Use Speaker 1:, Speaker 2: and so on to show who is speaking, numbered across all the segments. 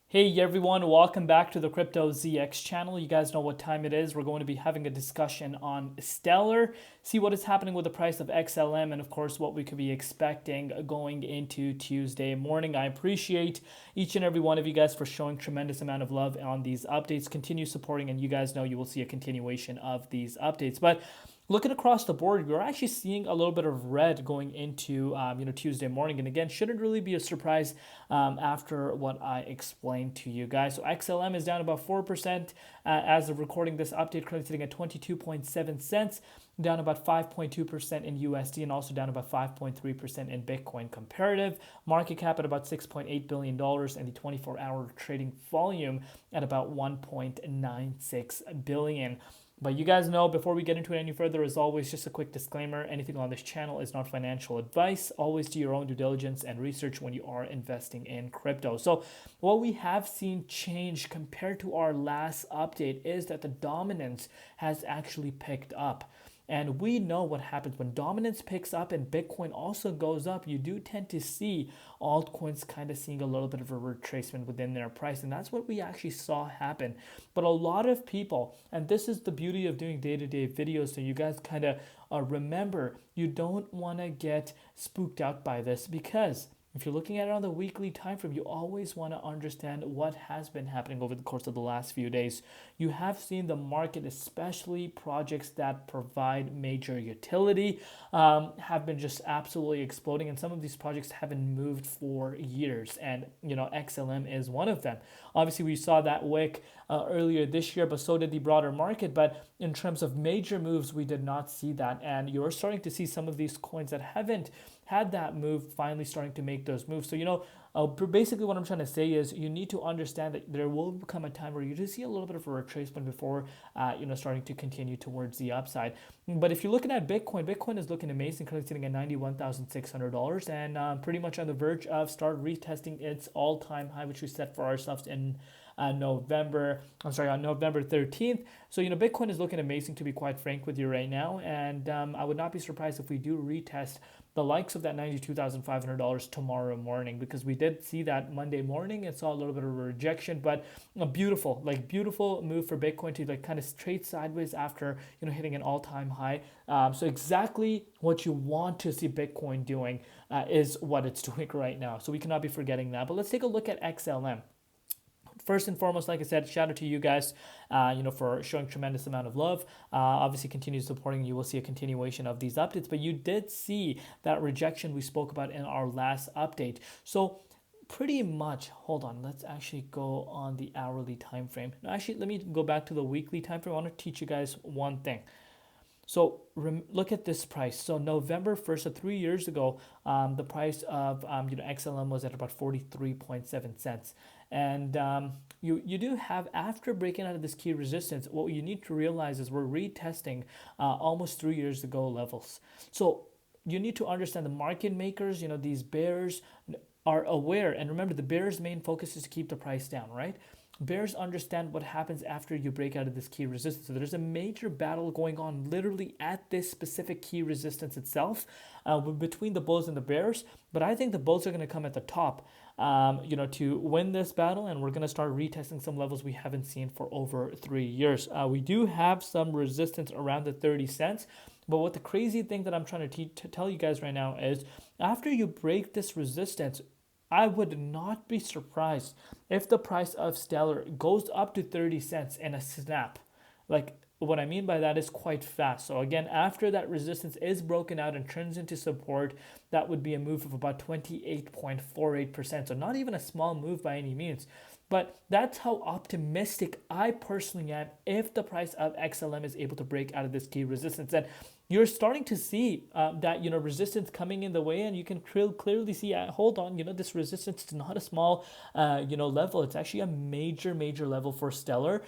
Speaker 1: Hey everyone, welcome back to the Crypto ZX channel. You guys know what time it is. We're going to be having a discussion on Stellar, see what is happening with the price of XLM, and of course what we could be expecting going into Tuesday morning. I appreciate each and every one of you guys for showing tremendous amount of love on these updates. Continue supporting, and you guys know you will see a continuation of these updates. But looking across the board, we're actually seeing a little bit of red going into Tuesday morning, and again, shouldn't really be a surprise after what I explained to you guys. So XLM is down about 4% as of recording this update, currently sitting at 22.7 cents, down about 5.2% in USD, and also down about 5.3% in Bitcoin. Comparative market cap at about $6.8 billion, and the 24-hour trading volume at about 1.96 billion. But you guys know, before we get into it any further, as always, just a quick disclaimer: anything on this channel is not financial advice. Always do your own due diligence and research when you are investing in crypto. So what we have seen change compared to our last update is that the dominance has actually picked up. And we know what happens when dominance picks up and Bitcoin also goes up. You do tend to see altcoins kind of seeing a little bit of a retracement within their price. And that's what we actually saw happen. But a lot of people, and this is the beauty of doing day-to-day videos, so you guys kind of remember, you don't want to get spooked out by this, because if you're looking at it on the weekly time frame, you always want to understand what has been happening over the course of the last few days. You have seen the market, especially projects that provide major utility, have been just absolutely exploding, and some of these projects haven't moved for years, and XLM is one of them. Obviously, we saw that wick earlier this year, but so did the broader market. But in terms of major moves, we did not see that, and you're starting to see some of these coins that haven't had that move finally starting to make those moves. So basically what I'm trying to say is you need to understand that there will come a time where you just see a little bit of a retracement before starting to continue towards the upside. But if you're looking at Bitcoin is looking amazing, currently sitting at $91,600, and pretty much on the verge of start retesting its all-time high, which we set for ourselves in on November 13th. So Bitcoin is looking amazing, to be quite frank with you right now, and I would not be surprised if we do retest the likes of that $92,500 tomorrow morning, because we did see that Monday morning and saw a little bit of a rejection, but a beautiful move for Bitcoin to kind of trade sideways after hitting an all-time high. So exactly what you want to see Bitcoin doing is what it's doing right now. So we cannot be forgetting that. But let's take a look at XLM. First and foremost, like I said, shout out to you guys, for showing tremendous amount of love. Obviously, continue supporting. You will see a continuation of these updates, but you did see that rejection we spoke about in our last update. So pretty much, hold on, let's actually go on the hourly time frame. No, actually, let me go back to the weekly time frame. I want to teach you guys one thing. So look at this price. So November 1st, so 3 years ago, the price of XLM was at about 43.7 cents. And you do have, after breaking out of this key resistance, what you need to realize is we're retesting almost 3 years ago levels. So you need to understand the market makers, these bears are aware. And remember, the bears' main focus is to keep the price down, right? Bears understand what happens after you break out of this key resistance. So there's a major battle going on literally at this specific key resistance itself, between the bulls and the bears. But I think the bulls are going to come at the top, to win this battle, and we're going to start retesting some levels we haven't seen for over 3 years. We do have some resistance around the 30 cents. But what the crazy thing that I'm trying to tell you guys right now is, after you break this resistance, I would not be surprised if the price of Stellar goes up to 30 cents in a snap. Like, what I mean by that is quite fast. So again, after that resistance is broken out and turns into support, that would be a move of about 28.48%. So not even a small move by any means. But that's how optimistic I personally am if the price of XLM is able to break out of this key resistance. And you're starting to see that resistance coming in the way, and you can clearly see, hold on, this resistance is not a small level. It's actually a major level for Stellar,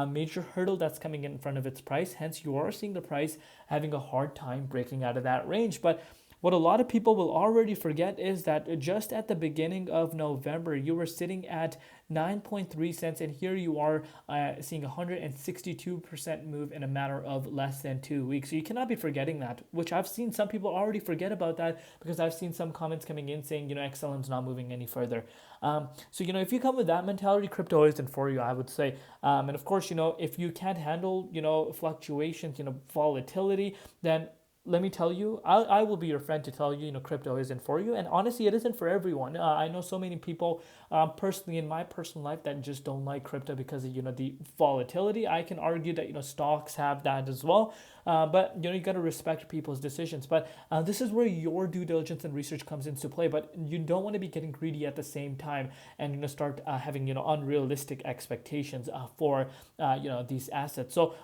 Speaker 1: major hurdle that's coming in front of its price. Hence, you are seeing the price having a hard time breaking out of that range. But What a lot of people will already forget is that just at the beginning of November, you were sitting at 9.3 cents, and here you are seeing 162% move in a matter of less than 2 weeks. So you cannot be forgetting that, which I've seen some people already forget about that, because I've seen some comments coming in saying, XLM's not moving any further. So, if you come with that mentality, crypto isn't for you, I would say. And of course, if you can't handle, fluctuations, volatility, then let me tell you, I will be your friend to tell you, crypto isn't for you. And honestly, it isn't for everyone. I know so many people, personally in my personal life, that just don't like crypto because of, the volatility. I can argue that, stocks have that as well. But, you got to respect people's decisions. But this is where your due diligence and research comes into play. But you don't want to be getting greedy at the same time and, start having, unrealistic expectations for, these assets. So,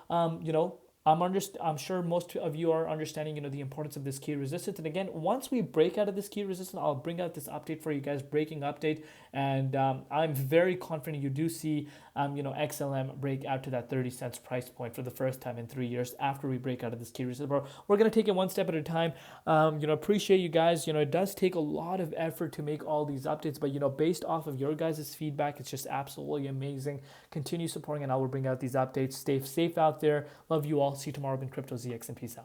Speaker 1: I'm sure most of you are understanding, the importance of this key resistance. And again, once we break out of this key resistance, I'll bring out this update for you guys, breaking update. And I'm very confident you do see, XLM break out to that 30 cents price point for the first time in 3 years after we break out of this key resistance. But we're going to take it one step at a time. Appreciate you guys. It does take a lot of effort to make all these updates, but, based off of your guys' feedback, it's just absolutely amazing. Continue supporting, and I will bring out these updates. Stay safe out there. Love you all. See you tomorrow in Crypto ZX, and peace out.